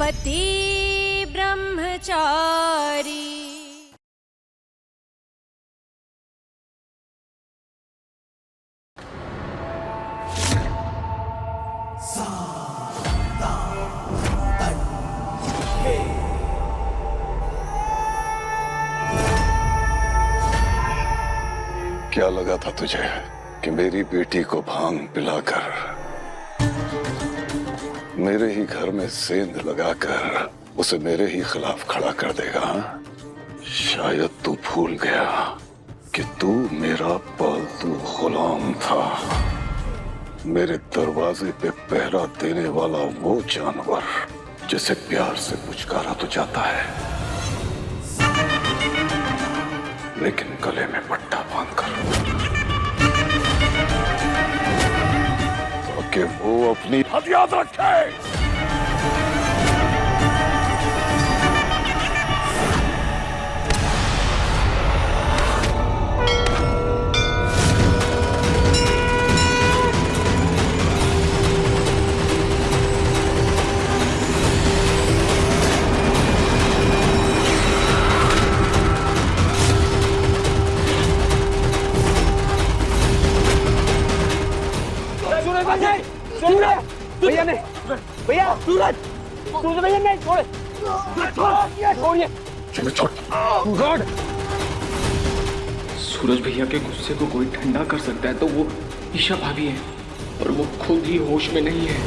पति ब्रह्मचारी। क्या लगा था तुझे कि मेरी बेटी को भांग पिलाकर, मेरे ही घर में सेंध लगाकर उसे मेरे ही खिलाफ खड़ा कर देगा? शायद तू भूल गया कि तू मेरा पालतू गुलाम था, मेरे दरवाजे पे पहरा देने वाला वो जानवर जिसे प्यार से पुचकारा तो जाता है, लेकिन गले में पट्टा बांधकर, ताकि वो अपनी हद याद रखे। भैया नहीं, भैया सूरज, सूरज भैया नहीं, छोड़े, छोड़िए, छोड़। सूरज भैया के गुस्से को कोई ठंडा कर सकता है तो वो ईशा भाभी है, और वो खुद ही होश में नहीं है।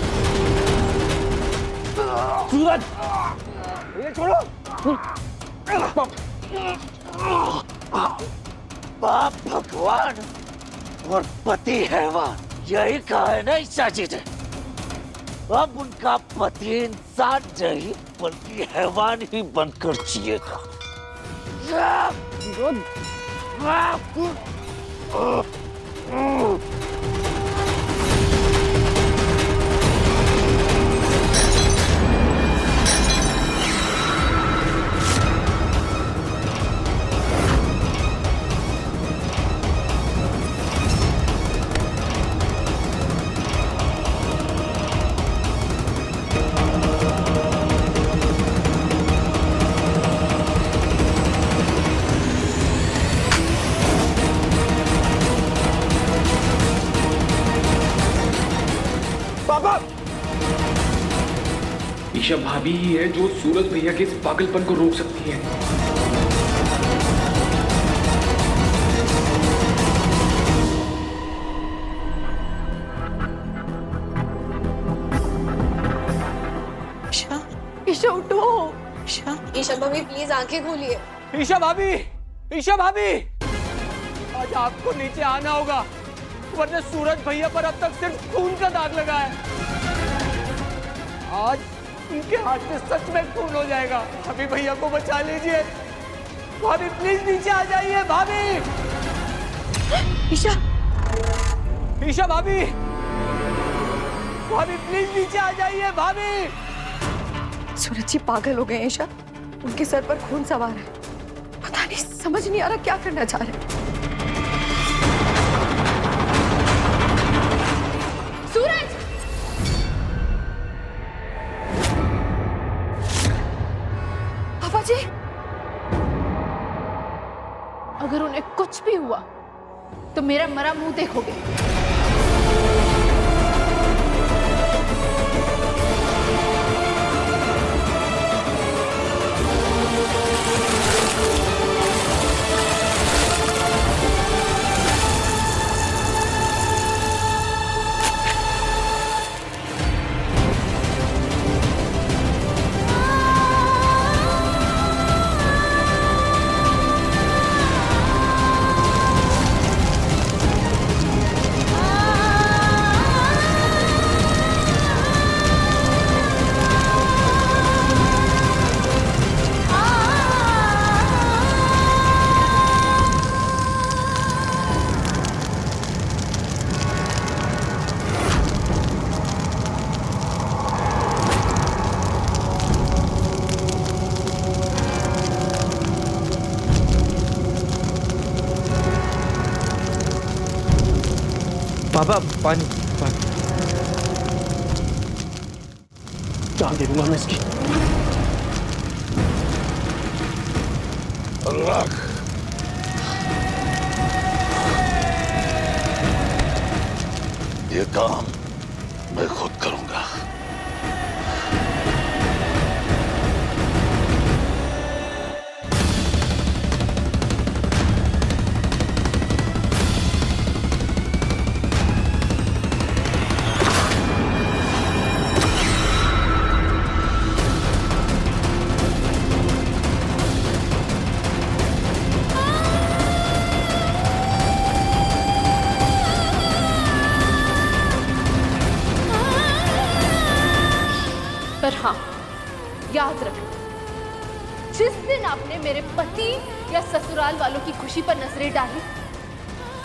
सूरज, भैया छोड़ो। बाप भगवान और पति हैवान, यही कहा है ना ईशा जी ने। अब उनका पति इंसान नहीं बल्कि हैवान ही बनकर जिएगा। ईशा भाभी ही है जो सूरज भैया के इस पागलपन को रोक सकती है। ईशा, ईशा उठो। ईशा, ईशा भाभी प्लीज आंखें खोलिए। ईशा भाभी, ईशा भाभी, आज आपको नीचे आना होगा, वरना सूरज भैया पर अब तक सिर्फ खून का दाग लगा है। आज उनके हाथ में सच में खून हो जाएगा। भाभी भैया को बचा लीजिए। भाभी प्लीज नीचे आ जाइए। भाभी, ईशा, ईशा भाभी, भाभी प्लीज नीचे आ जाइए। भाभी, सूरज जी पागल हो गए हैं ईशा, उनके सर पर खून सवार है। पता नहीं, समझ नहीं आ रहा क्या करना चाह रहे हैं। सूरज! पापा जी, अगर उन्हें कुछ भी हुआ तो मेरा मरा मुंह देखोगे। पापा पानी, पानी। जान दे दूंगा मैं इसकी। रख। ये काम मैं खुद करूंगा। पर हाँ, याद रखना, जिस दिन आपने मेरे पति या ससुराल वालों की खुशी पर नजरें डाली,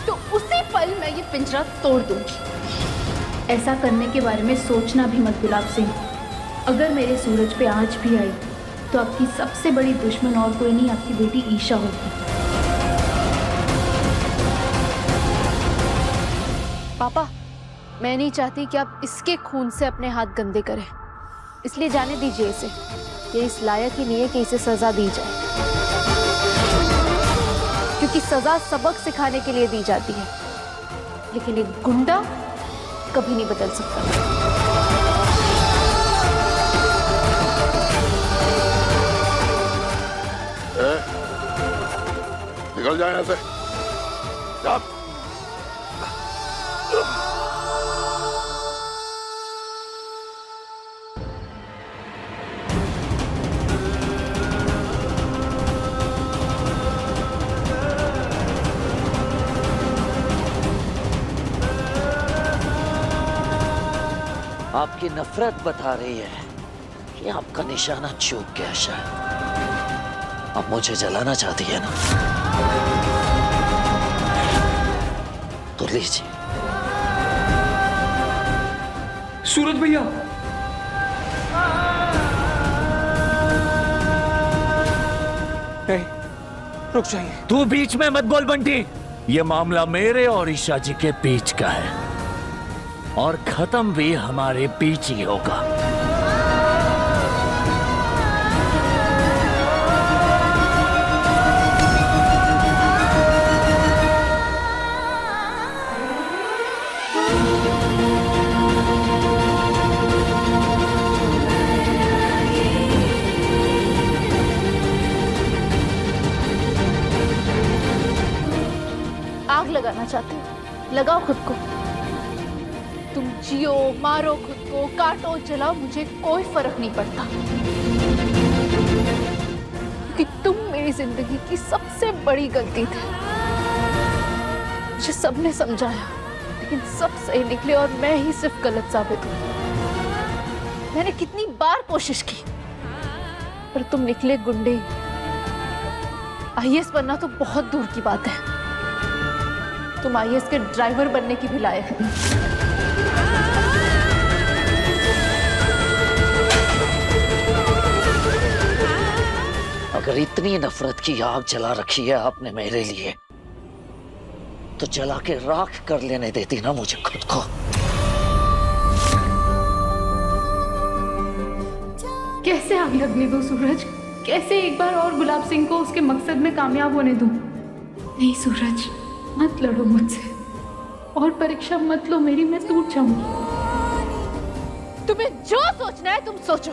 तो उसी पल मैं ये पिंजरा तोड़ दूंगी। ऐसा करने के बारे में सोचना भी मत गुलाब सिंह। अगर मेरे सूरज पे आंच भी आई तो आपकी सबसे बड़ी दुश्मन और कोई नहीं, आपकी बेटी ईशा होगी। पापा, मैं नहीं चाहती कि आप इसके खून से अपने हाथ गंदे करें, इसलिए जाने दीजिए इसे। ये इस लायक ही नहीं है कि इसे सजा दी जाए, क्योंकि सजा सबक सिखाने के लिए दी जाती है, लेकिन एक गुंडा कभी नहीं बदल सकता। निकल जाए यहाँ से। जा। आपकी नफरत बता रही है कि आपका निशाना चूक गया शायद। अब मुझे जलाना चाहती है ना, तो लीजिए। सूरज भैया, रुक जाइए। तू बीच में मत बोल बंटी। ये मामला मेरे और ईशा जी के बीच का है और खत्म भी हमारे बीच ही होगा। आग लगाना चाहते हो, लगाओ खुद को। तुम जियो, मारो खुद को, काटो, जलाओ, मुझे कोई फर्क नहीं पड़ता, क्योंकि तुम मेरी जिंदगी की सबसे बड़ी गलती थे। मुझे सबने समझाया, लेकिन सब सही निकले और मैं ही सिर्फ गलत साबित हुई। मैंने कितनी बार कोशिश की, पर तुम निकले गुंडे। आईएएस बनना तो बहुत दूर की बात है, तुम आईएएस के ड्राइवर बनने की भी लायक नहीं। अगर इतनी नफरत की आग जला रखी है आपने मेरे लिए, तो जला के राख कर लेने देती ना मुझे खुद को। कैसे आग लगने दो सूरज? कैसे एक बार और गुलाब सिंह को उसके मकसद में कामयाब होने दूं? नहीं सूरज, मत लड़ो मुझसे और परीक्षा मत लो मेरी, मैं टूट जाऊंगी। तुम्हें जो सोचना है तुम सोचो,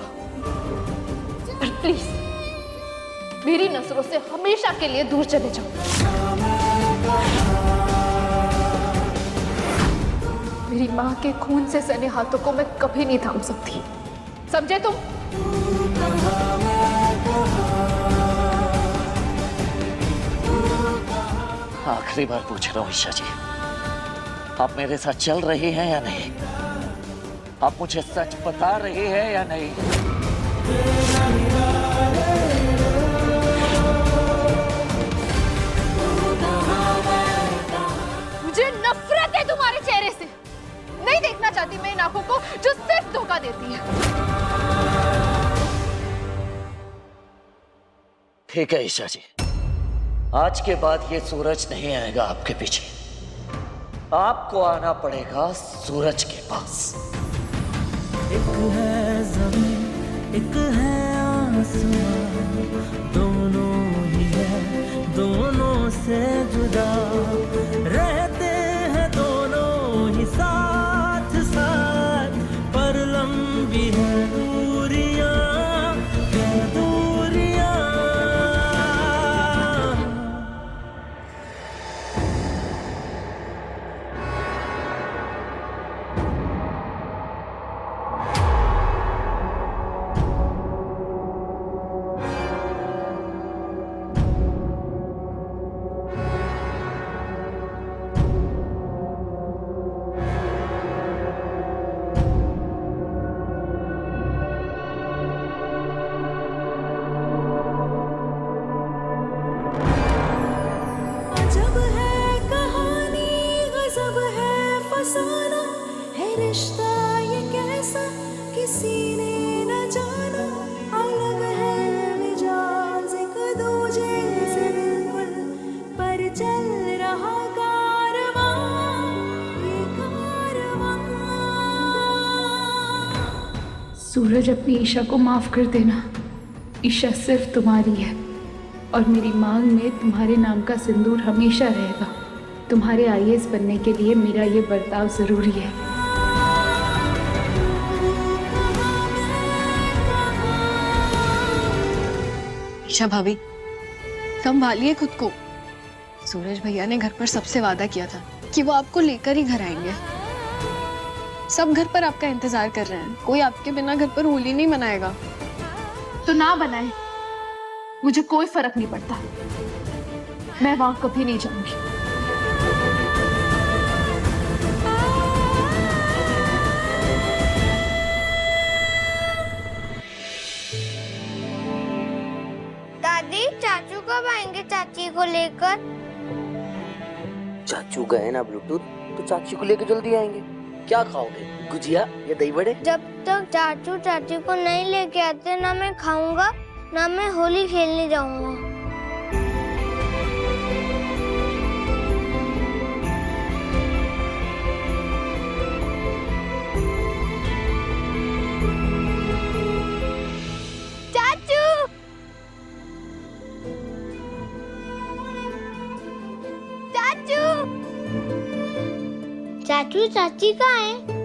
पर प्लीज मेरी नजरों से हमेशा के लिए दूर चले जाओ। मेरी माँ के खून से सने हाथों को मैं कभी नहीं थाम सकती, समझे तुम? आखिरी बार पूछ रहा हूँ ईशा जी, आप मेरे साथ चल रही हैं या नहीं? आप मुझे सच बता रही हैं या नहीं? मुझे नफरत है तुम्हारे चेहरे से। नहीं देखना चाहती मैं इन आंखों को जो सिर्फ धोखा देती है। ठीक है ईशा जी, आज के बाद ये सूरज नहीं आएगा आपके पीछे, आपको आना पड़ेगा सूरज के पास। एक है ज़मीन एक है आसमां, दोनों ही है दोनों से जुदा, रहते हैं दोनों ही साथ साथ, पर लंबी है दूरियां, है दूरियां। अजब है कहानी, गजब है फसाना, है रिश्ता ये कैसा किसी ने न जाना, अलग है मिजाज एक दूजे से बिल्कुल, पर चल रहा कारवां, ये कारवां। सूरज, अपनी ईशा को माफ कर देना। ईशा सिर्फ तुम्हारी है और मेरी मांग में तुम्हारे नाम का सिंदूर हमेशा रहेगा। तुम्हारे आईएएस बनने के लिए मेरा ये बर्ताव जरूरी है। ईशा भाभी, संभालिए खुद को। सूरज भैया ने घर पर सबसे वादा किया था कि वो आपको लेकर ही घर आएंगे। सब घर पर आपका इंतजार कर रहे हैं। कोई आपके बिना घर पर होली नहीं मनाएगा। तो ना बनाए, मुझे कोई फर्क नहीं पड़ता। मैं वहां कभी नहीं जाऊंगी। दादी, चाचू कब आएंगे चाची को लेकर? चाचू गए ना ब्लूटूथ, तो चाची को लेकर जल्दी आएंगे। क्या खाओगे, गुजिया या दही बड़े? जब तक चाचू चाची को नहीं लेके आते, ना मैं खाऊंगा ना मैं होली खेलने जाऊंगा। चाचू, चाचू, चाचू चाची कहाँ है?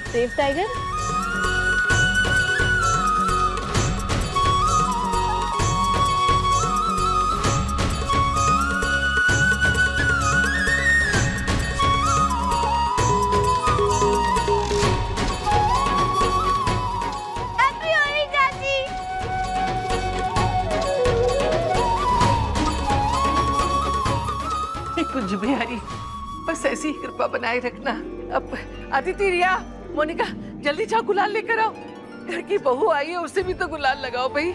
Safe tiger. कुछ भी हरी, बस ऐसी ही कृपा बनाए रखना। अब अदिति, रिया, मोनिका, जल्दी जाओ गुलाल लेकर आओ। घर की बहू आई है, उसे भी तो गुलाल लगाओ भाई।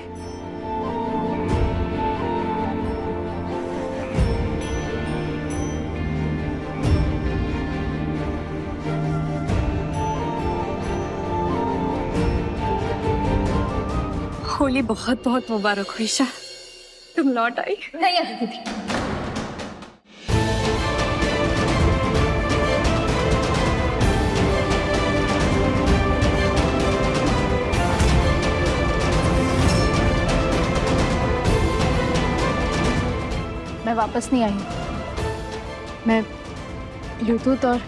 होली बहुत बहुत मुबारक हो ईशा, तुम लौट आई। नहीं आती दीदी। मैं वापस नहीं आई हूँ। मैं ब्लूटूथ और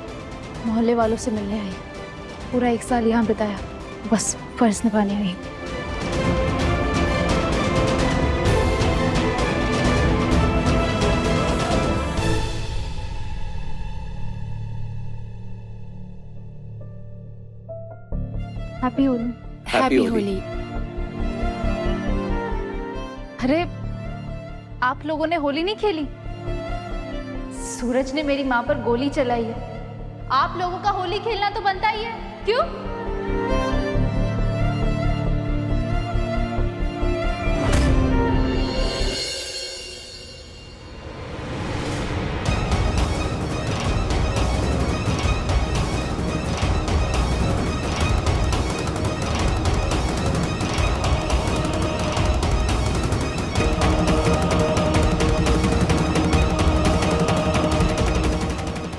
मोहल्ले वालों से मिलने आई। पूरा 1 साल यहाँ बिताया, बस फर्ज निभाने आई। हैप्पी होली। हैप्पी होली। अरे आप लोगों ने होली नहीं खेली? सूरज ने मेरी माँ पर गोली चलाई है। आप लोगों का होली खेलना तो बनता ही है, क्यों?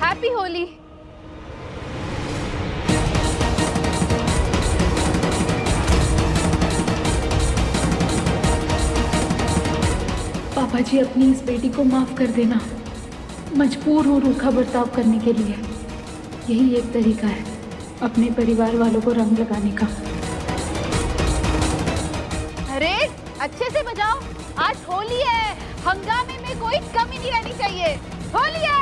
हैप्पी होली। पापा जी, अपनी इस बेटी को माफ कर देना। मजबूर हूँ रूखा बर्ताव करने के लिए। यही एक तरीका है अपने परिवार वालों को रंग लगाने का। अरे अच्छे से बजाओ, आज होली है। हंगामे में कोई कमी नहीं रहनी चाहिए। होली है।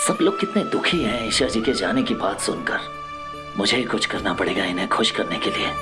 सब लोग कितने दुखी हैं ईशा जी के जाने की बात सुनकर। मुझे ही कुछ करना पड़ेगा इन्हें खुश करने के लिए।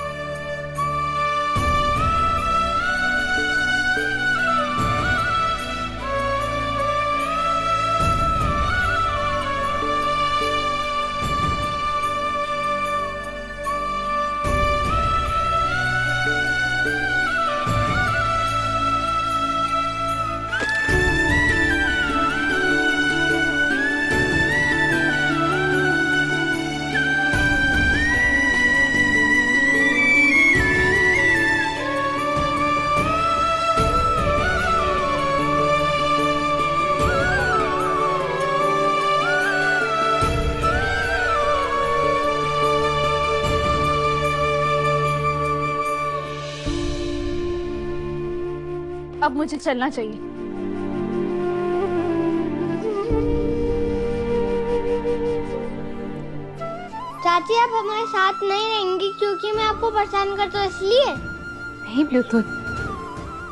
अब मुझे चलना चाहिए। चाची आप हमारे साथ नहीं रहेंगी क्योंकि मैं आपको परेशान करता हूँ इसलिए? नहीं ब्लूटूथ,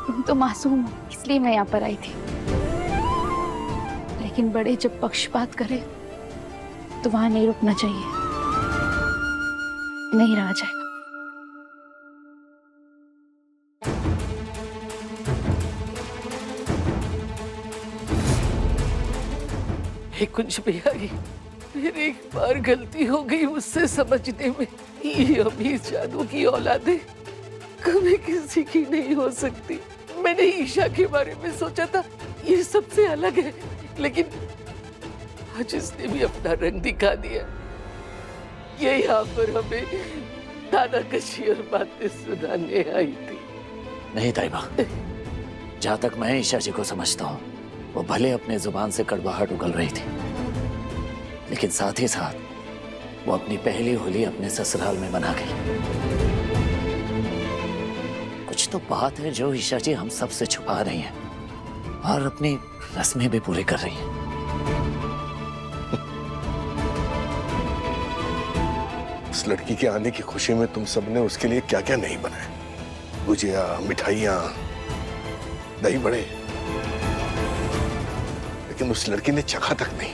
तुम तो मासूम हो, इसलिए मैं यहाँ पर आई थी। लेकिन बड़े जब पक्षपात करे तो वहां नहीं रुकना चाहिए। नहीं रहा जाएगा। कुछ भी आई, फिर एक बार गलती हो गई मुझसे समझने में। ये अमीर जादू की औलादे कभी किसी की नहीं हो सकती। मैंने ईशा के बारे में सोचा था ये सबसे अलग है, लेकिन आज इसने भी अपना रंग दिखा दिया। ये यहाँ पर हमें दादाकशी और बातें सुनाने आई थी। नहीं ताइबा, जहां तक मैं ईशा जी को समझता हूँ, वो भले अपने जुबान से कड़वाहट उगल रही थी, लेकिन साथ ही साथ वो अपनी पहली होली अपने ससुराल में मना गई। कुछ तो बात है जो ईशा जी हम सब से छुपा रही हैं और अपनी रस्में भी पूरी कर रही हैं। उस लड़की के आने की खुशी में तुम सबने उसके लिए क्या क्या नहीं बनाया, गुजिया, मिठाइयाँ, दही बड़े, लेकिन उस लड़की ने चखा तक नहीं।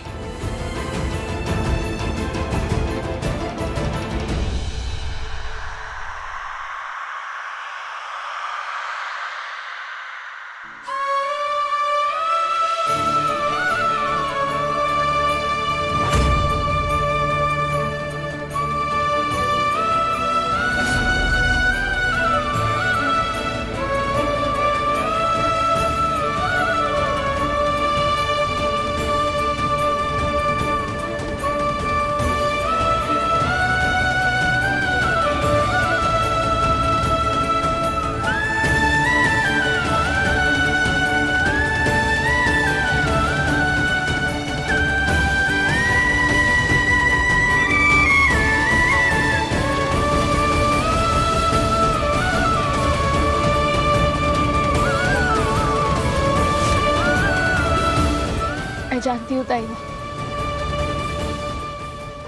जानती हूँ ताई माँ,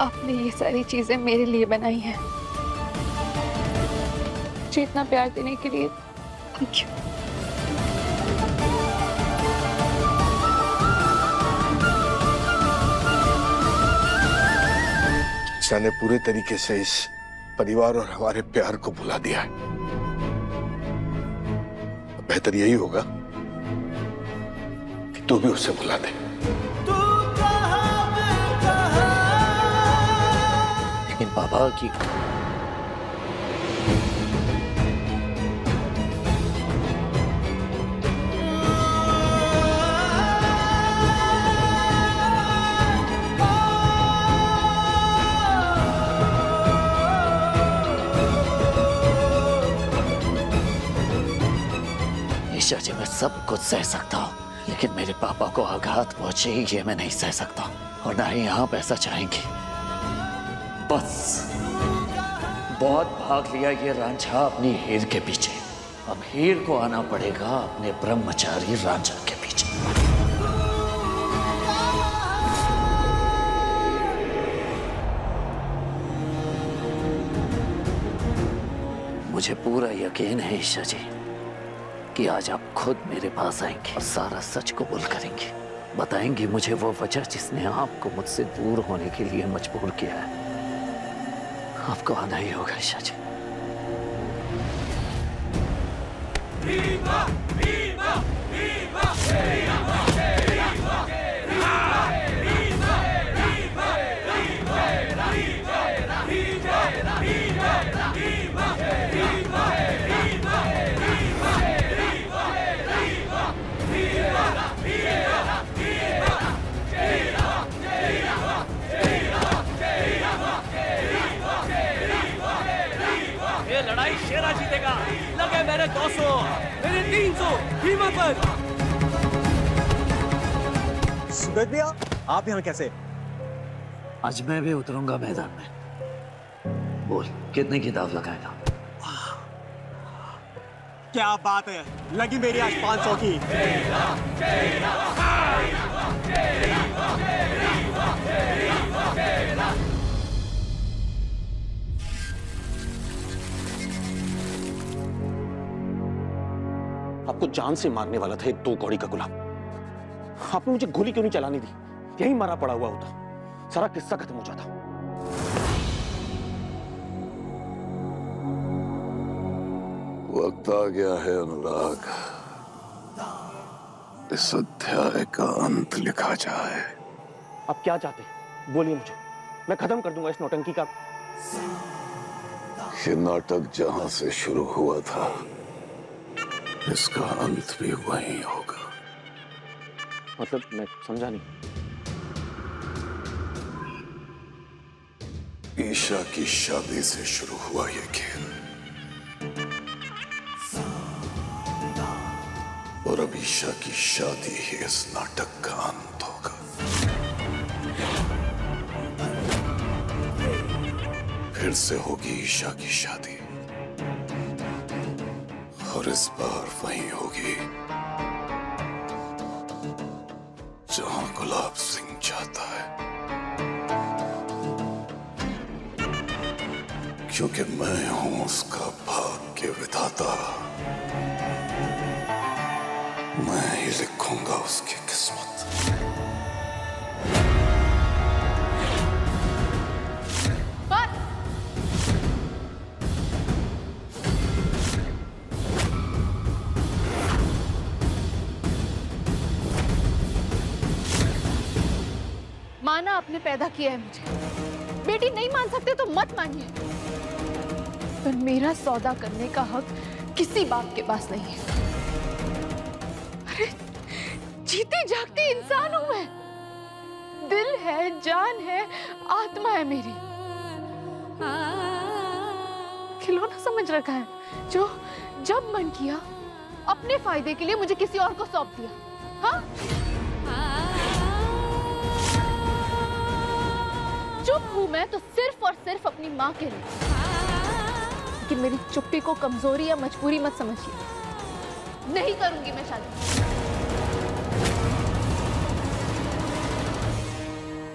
आपने ये सारी चीजें मेरे लिए बनाई हैं। मुझे इतना प्यार देने के लिए थैंक यू। ईशा ने पूरे तरीके से इस परिवार और हमारे प्यार को भुला दिया है। बेहतर यही होगा कि तू भी उसे भुला दे। लेकिन पापा की ईशा जी, मैं सब कुछ सह सकता हूँ, लेकिन मेरे पापा को आघात पहुंचे ये मैं नहीं सह सकता, और ना ही आप ऐसा चाहेंगे। बस बहुत भाग लिया ये रांझा अपनी हीर के पीछे, अब हीर को आना पड़ेगा अपने ब्रह्मचारी रांझा के पीछे। मुझे पूरा यकीन है ईशा जी कि आज आप खुद मेरे पास आएंगे और सारा सच कबूल करेंगे, बताएंगे मुझे वो वजह जिसने आपको मुझसे दूर होने के लिए मजबूर किया है। आपको आना ही होगा ईशा जी। ये लड़ाई शेरा जीतेगा। लगे मेरे 200, मेरे 300, भीमा पर। सूरज भैया, आप यहाँ कैसे? आज मैं भी उतरूंगा मैदान में। बोल, कितने की दाव लगाएगा? क्या बात है, लगी मेरी आज 500 की। आपको जान से मारने वाला था एक 2 कौड़ी का गुलाम। आपने मुझे गोली क्यों नहीं चलाने दी? यही मरा पड़ा हुआ होता, सारा किस्सा खत्म हो जाता। वक्त आ गया है अनुराग, इस अध्याय का अंत लिखा जाए। आप क्या चाहते हैं? बोलिए मुझे, मैं खत्म कर दूंगा इस नौटंकी का। ये नाटक जहां से शुरू हुआ था, इसका अंत भी वहीं होगा। मतलब मैं समझा नहीं। ईशा की शादी से शुरू हुआ ये खेल, और अब ईशा की शादी ही इस नाटक का अंत होगा। फिर से होगी ईशा की शादी, और इस बार वहीं होगी जहां गुलाब सिंह चाहता है, क्योंकि मैं हूं उसका भाग्य विधाता। मैं ही लिखूंगा उसकी किस्मत। माना आपने पैदा किया है मुझे, बेटी नहीं मान सकते तो मत मानिए, पर मेरा सौदा करने का हक किसी बाप के पास नहीं है। अरे जीते जागते इंसान हूं मैं, दिल है, जान है, आत्मा है मेरी। खिलौना समझ रखा है जो जब मन किया अपने फायदे के लिए मुझे किसी और को सौंप दिया। हाँ, चुप हूं मैं तो सिर्फ और सिर्फ अपनी माँ के लिए, कि मेरी चुप्पी को कमजोरी या मजबूरी मत समझिए। नहीं करूंगी मैं शादी।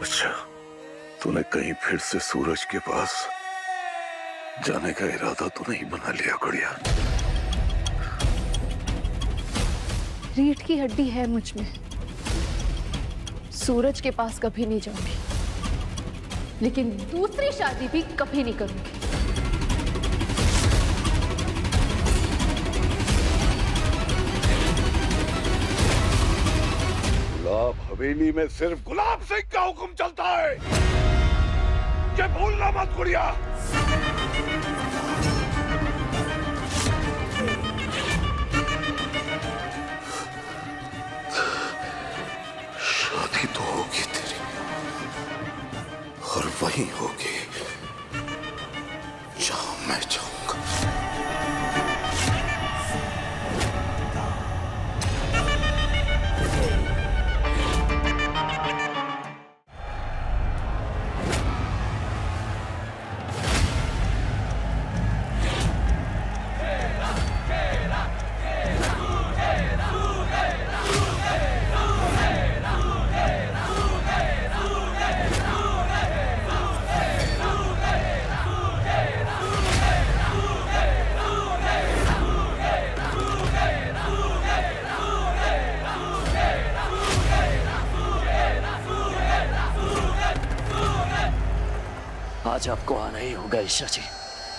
अच्छा, तूने कहीं फिर से सूरज के पास जाने का इरादा तो नहीं बना लिया गुड़िया? रीढ़ की हड्डी है मुझ में। सूरज के पास कभी नहीं जाऊंगी, लेकिन दूसरी शादी भी कभी नहीं करूंगी। गुलाब हवेली में सिर्फ गुलाब सिंह का हुक्म चलता है, ये भूलना मत गुड़िया। शादी तो होगी तेरी, और वही होगी जहां मैं चाहूंगा। आज आपको आना ही होगा ईशा जी।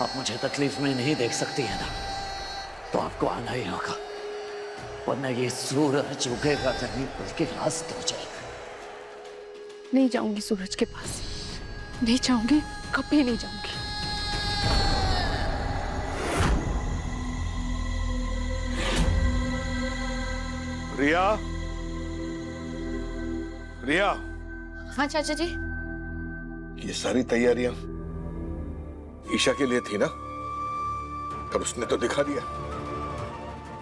आप मुझे तकलीफ में नहीं देख सकती है ना, तो आपको आना ही होगा, वरना ये सूरज उगेगा नहीं बल्कि रास्त हो जाएगा। नहीं जाऊंगी सूरज के पास, नहीं जाऊंगी, कभी नहीं जाऊंगी। रिया, रिया, हाँ चाचा जी। ये सारी तैयारियां ईशा के लिए थी ना? अब उसने तो दिखा दिया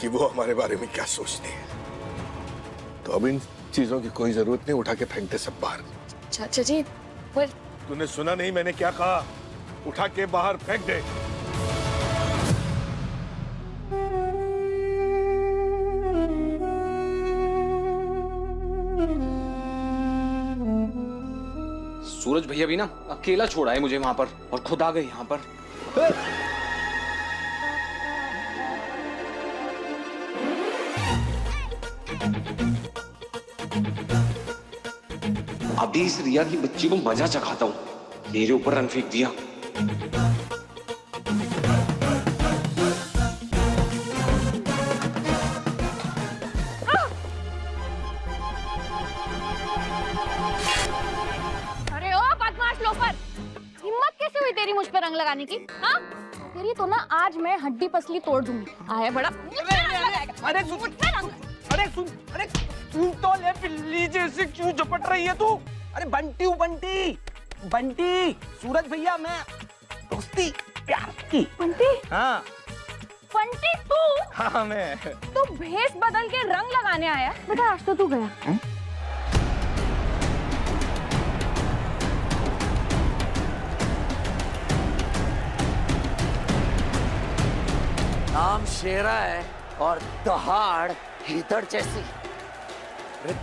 कि वो हमारे बारे में क्या सोचती है। तो अब इन चीजों की कोई जरूरत नहीं, उठा के फेंक दे सब बाहर। चाचा जी पर तूने सुना नहीं मैंने क्या कहा? उठा के बाहर फेंक दे। सूरज भैया भी ना अकेला छोड़ा है मुझे वहां पर, और खुद आ गए यहाँ पर। अभी इस रिया की बच्ची को मजा चखाता हूँ। मेरे ऊपर रंग फेंक दिया। तेरी मुझ पे रंग लगाने की? हाँ? तेरी तो ना आज मैं हड्डी पसली तोड़ दूंगी। आया बड़ा अरे सुन तो ले, बिल्ली जैसे क्यों झपट रही है तू? अरे बंटी हूँ, बंटी बंटी। सूरज भैया मैं दोस्ती प्यार की। बंटी? हाँ बंटी तू? हाँ मैं। तू भेष बदल के रंग लगाने आया? बेटा आज तो तू गया। नाम शेरा है और दहाड़ हीथड़ जैसी।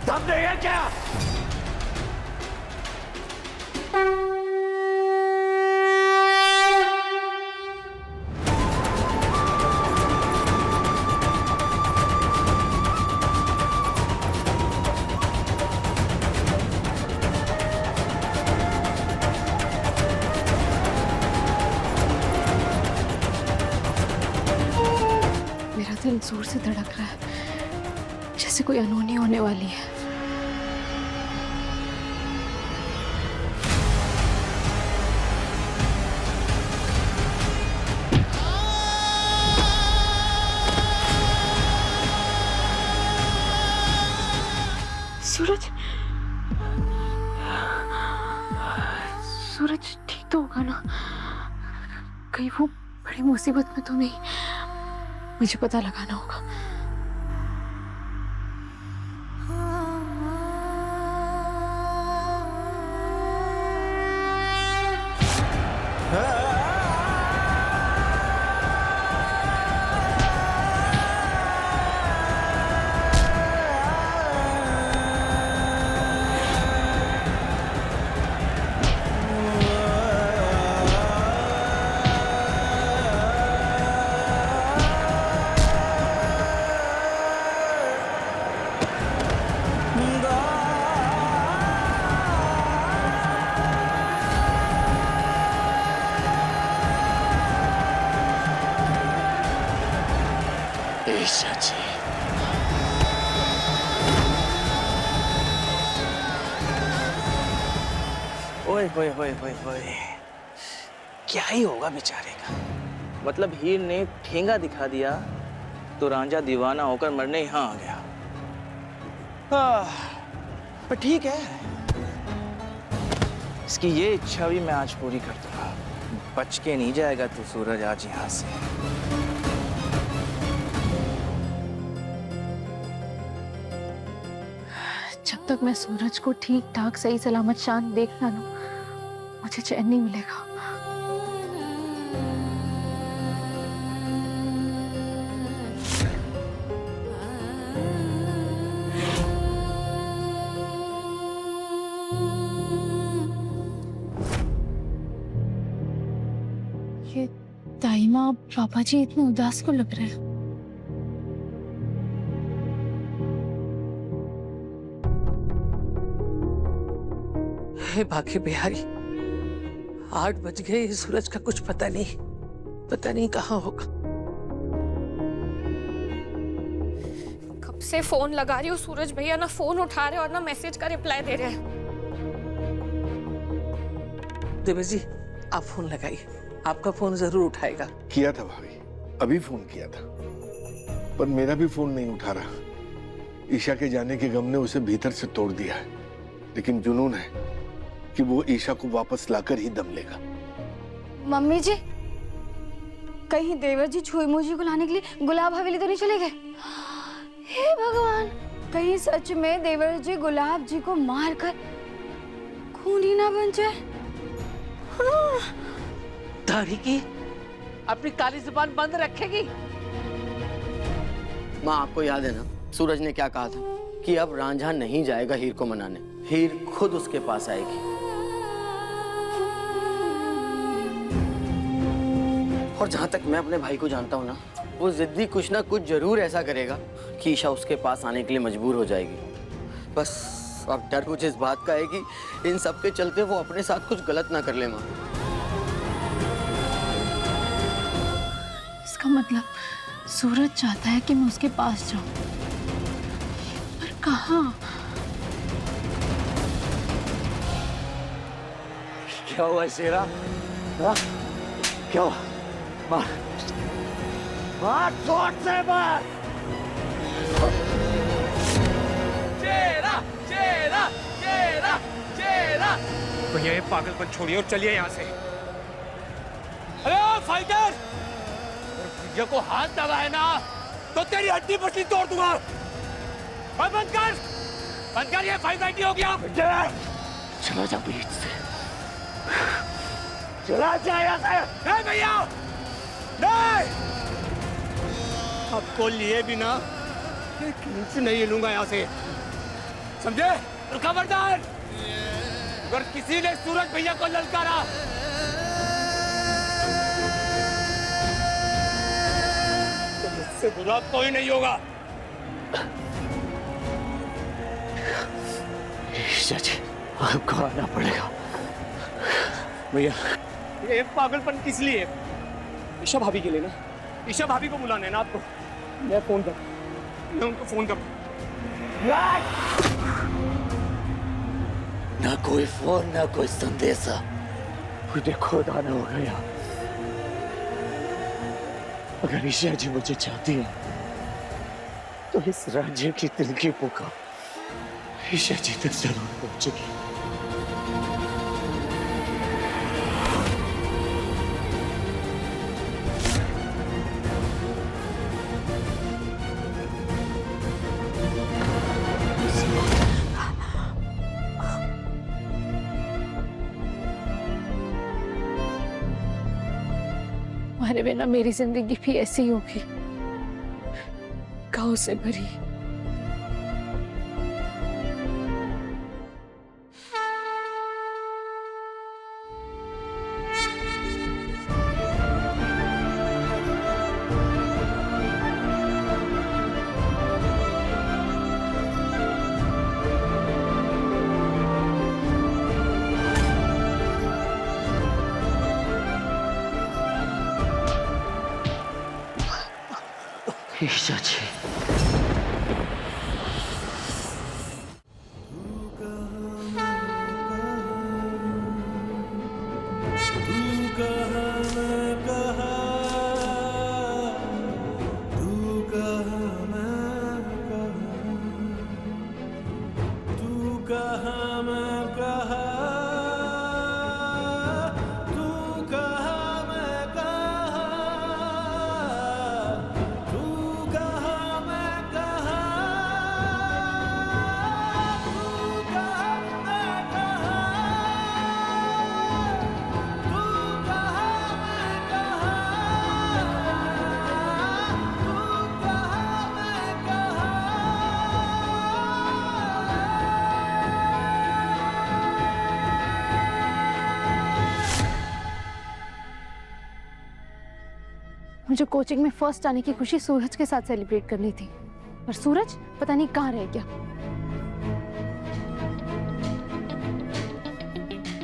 दम नहीं है क्या? दिल जोर से धड़क रहा है, जैसे कोई अनहोनी होने वाली है। सूरज, सूरज ठीक तो होगा ना? कहीं वो बड़ी मुसीबत में तो नहीं? मुझे पता लगाना होगा। ईशा जी, ओए होए होए होए होए, क्या ही होगा बेचारे का। मतलब हीर ने ठेंगा दिखा दिया तो रांझा दीवाना होकर मरने यहाँ आ गया। पर ठीक है, इसकी ये इच्छा भी मैं आज पूरी कर दूंगा। बच के नहीं जाएगा तू सूरज आज यहाँ से। जब तक मैं सूरज को ठीक ठाक सही सलामत शांत देख ना लूं, मुझे चैन नहीं मिलेगा। ये दाइमा पापा जी इतने उदास को लग रहे हैं। हे भाग्य बिहारी, 8 बज गए, सूरज का कुछ पता नहीं कहाँ होगा। कब से फोन लगा रही हूँ, सूरज भैया ना फोन उठा रहे और ना मैसेज का रिप्लाई दे रहे हैं। देवर जी, आप फोन लगाइए, आपका फोन जरूर उठाएगा। किया था भाभी, अभी फोन किया था, पर मेरा भी फोन नहीं उठा रहा। ईशा के जाने के गम ने उसे भीतर से तोड़ दिया है, लेकिन जुनून है कि वो ईशा को वापस लाकर ही दम लेगा। मम्मी जी, कहीं देवर जी छुई मुझी को लाने के लिए गुलाब हवेली तो नहीं चले गए? हे भगवान, कहीं सच में देवर जी गुलाब जी को मारकर खूनी ना बन जाए। दाढ़ी की अपनी काली जुबान बंद रखेगी। माँ, आपको याद है ना सूरज ने क्या कहा था कि अब रांझा नहीं जाएगा हीर को मनाने, हीर खुद उसके पास आएगी। और जहां तक मैं अपने भाई को जानता हूं ना, वो जिद्दी कुछ ना कुछ जरूर ऐसा करेगा कि ईशा उसके पास आने के लिए मजबूर हो जाएगी। बस अब डर मुझे इस बात का है कि इन सब के चलते वो अपने साथ कुछ गलत ना कर ले। माँ, इसका मतलब सूरज चाहता है कि मैं उसके पास जाऊं, पर कहाँ? क्या हुआ शेरा? हाँ? क्या हुआ? मार, मार, जोर से मार। चेरा, चेरा, चेरा, चेरा। भैया ये पागलपन छोड़िए और चलिए यहाँ से। अरे ओ फाइटर, भैया को हाथ दबाए ना तो तेरी हड्डी पसली तोड़ दूंगा। बंद कर, ये फाइट हो गया। चला जा बीच से, चला जा यहाँ से। नहीं भैया, नहीं, आपको लिए बिना एक इंच नहीं हिलूंगा यहाँ से, समझे? और खबरदार, अगर किसी ने सूरज भैया को ललकारा तो मुझसे बुरा कोई नहीं होगा। ईशा जी, आपको आना पड़ेगा। भैया, ये पागलपन किस लिए? ईशा भाभी के लिए ना, ईशा भाभी को बुलाना है ना आपको। मैं उनको फोन कर। ना कोई फोन, ना कोई संदेशा, मुझे खुद आना होगा यहाँ। अगर ईशा जी मुझे चाहती है तो इस राज्य की दिल की पुकार ईशा जी तक जरूर पहुंचेगी। तुम्हारे बिना मेरी जिंदगी भी ऐसी ही होगी, गाँव से भरी। ईशा जी, मुझे कोचिंग में फर्स्ट आने की खुशी सूरज के साथ सेलिब्रेट करनी थी, पर सूरज पता नहीं कहाँ रह गया।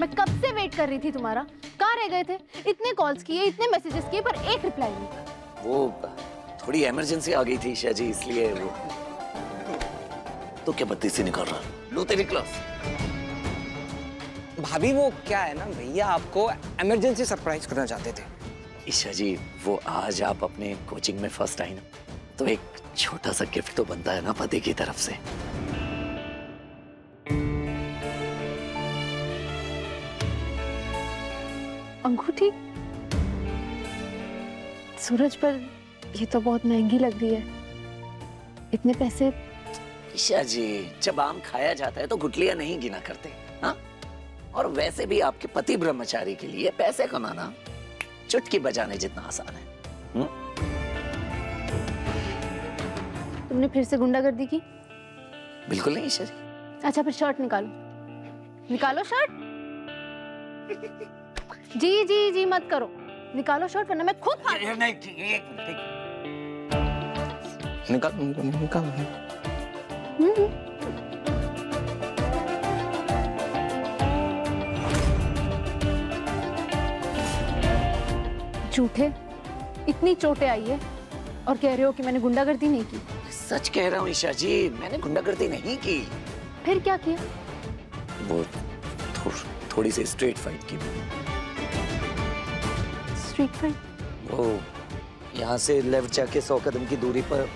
मैं कब से वेट कर रही थी तुम्हारा, कहाँ रह गए थे? इतने कॉल्स किए, इतने मैसेजेस किए, पर एक रिप्लाई नहीं। वो थोड़ी इमरजेंसी आ गई थी ईशा जी, इसलिए वो। तो क्या बत्ती से निकल रहा? लो तेरी क्लास। भाभी वो क्या है ना, भैया आपको इमरजेंसी सरप्राइज करना चाहते थे। ईशा जी, वो आज आप अपने कोचिंग में फर्स्ट आई ना, तो एक छोटा सा गिफ्ट तो बनता है ना पति की तरफ से। अंगूठी? सूरज, पर ये तो बहुत महंगी लग रही है। इतने पैसे? ईशा जी, जब आम खाया जाता है तो गुठलियां नहीं गिना करते, हाँ? और वैसे भी आपके पति ब्रह्मचारी के लिए पैसे कमाना चुटकी बजाने जितना आसान है। तुमने फिर से गुंडागर्दी की? बिल्कुल नहीं ईशा जी। अच्छा, फिर शर्ट निकालो, निकालो शर्ट। जी जी जी मत करो, निकालो शर्ट वरना मैं खुद फाड़। नहीं, ठीक है, एक मिनट, निकाल। झूठे, इतनी चोटें आई है और कह रहे हो कि मैंने गुंडागर्दी नहीं की। सच कह रहा हूँ ईशा जी, मैंने गुंडागर्दी नहीं की। फिर क्या किया? वो थोड़ी सी स्ट्रीट फाइट की। Street fight? वो यहाँ से लेफ्ट जाके 100 कदम की दूरी पर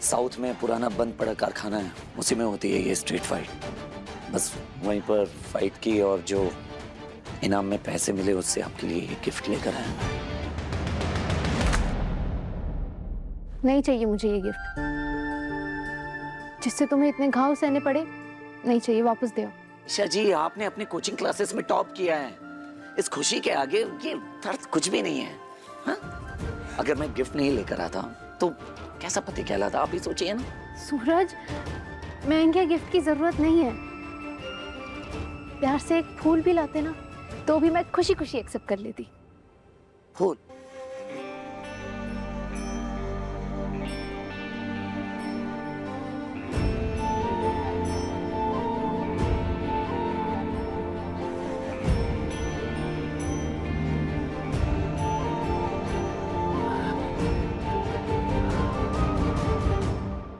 साउथ में पुराना बंद पड़ा कारखाना है, उसी में होती है ये स्ट्रीट फाइट। बस वहीं पर फाइट की और जो इनाम में पैसे मिले उससे आपके लिए गिफ्ट लेकर आए। नहीं चाहिए मुझे ये गिफ्ट, जिससे तुम्हें इतने घाव सहने पड़े। नहीं चाहिए, वापस दे आओ। ईशा जी, आपने अपने कोचिंग क्लासेस में टॉप किया है, इस खुशी के आगे ये दर्द कुछ भी नहीं है, हाँ? अगर मैं गिफ्ट नहीं लेकर आता तो कैसा पति कहलाता, आप ही सोचिए ना। सूरज, महंगे गिफ्ट की जरूरत नहीं है। प्यार से एक फूल भी लाते ना, तो भी मैं खुशी खुशी एक्सेप्ट कर लेती। फूल?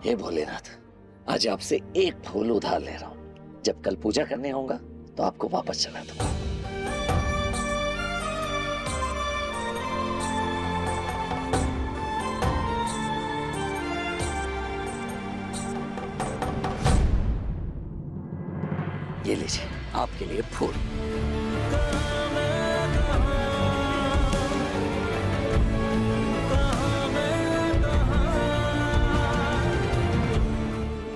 हे भोलेनाथ, आज आपसे एक फूल उधार ले रहा हूं। जब कल पूजा करने आऊंगा तो आपको वापस चला दूंगा। ये लीजिए, आपके लिए फूल।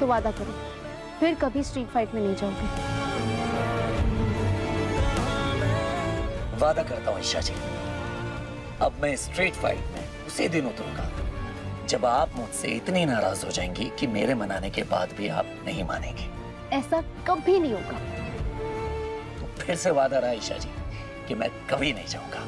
तो वादा करो, फिर कभी स्ट्रीट फाइट में नहीं जाओगे। वादा करता हूँ ईशा जी, अब मैं स्ट्रीट फाइट में उसी दिन उतरूंगा जब आप मुझसे इतनी नाराज हो जाएंगी कि मेरे मनाने के बाद भी आप नहीं मानेंगे। ऐसा कभी नहीं होगा। तो फिर से वादा रहा ईशा जी कि मैं कभी नहीं जाऊंगा।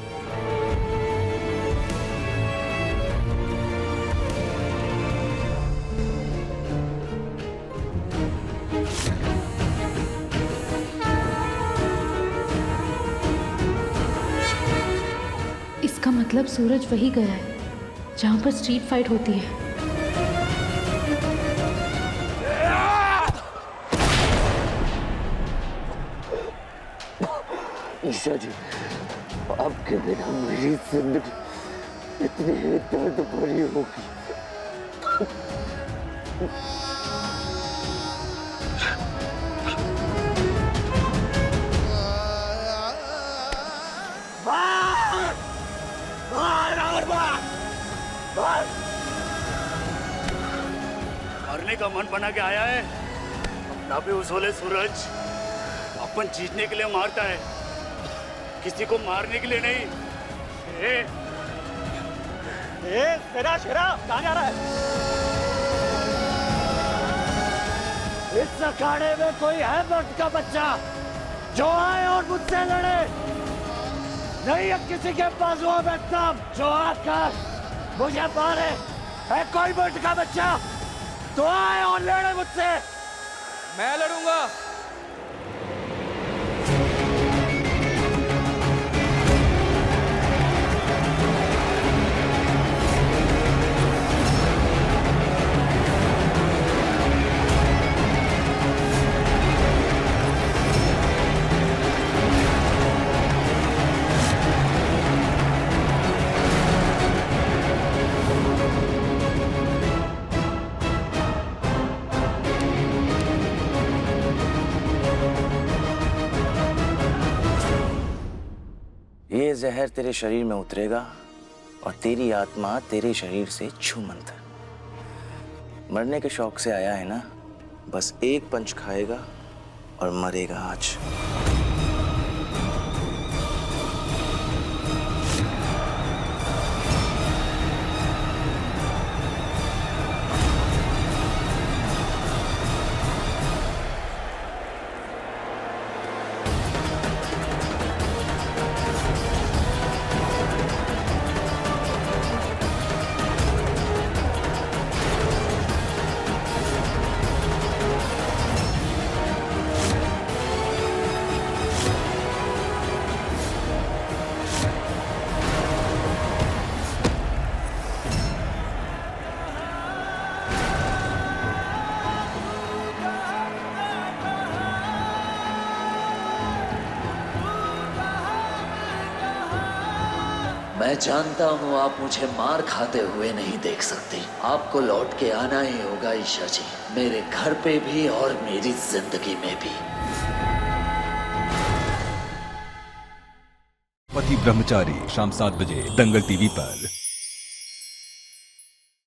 इसका मतलब सूरज वही गया है जहां पर स्ट्रीट फाइट होती है। ईशा जी, आपके बिना मेरी जिंदगी इतनी दर्द भरी होगी। मरने का मन बना के आया है। अपना भी उसूल सूरज, अपन जीतने के लिए मारता है, किसी को मारने के लिए नहीं। शेरा शेरा कहाँ जा रहा है? इस अखाड़े में कोई है मर्द का बच्चा जो आए और मुझसे लड़े? नहीं है किसी के बाजुओं में दम जो आकर मुझे मारे। है कोई मर्द का बच्चा तो आए और लड़े मुझसे। मैं लड़ूंगा। ये जहर तेरे शरीर में उतरेगा और तेरी आत्मा तेरे शरीर से छू मंतर। मरने के शौक से आया है ना, बस एक पंच खाएगा और मरेगा आज। मैं जानता हूँ आप मुझे मार खाते हुए नहीं देख सकते। आपको लौट के आना ही होगा ईशा जी, मेरे घर पे भी और मेरी जिंदगी में भी। पति ब्रह्मचारी शाम 7 बजे दंगल टीवी पर।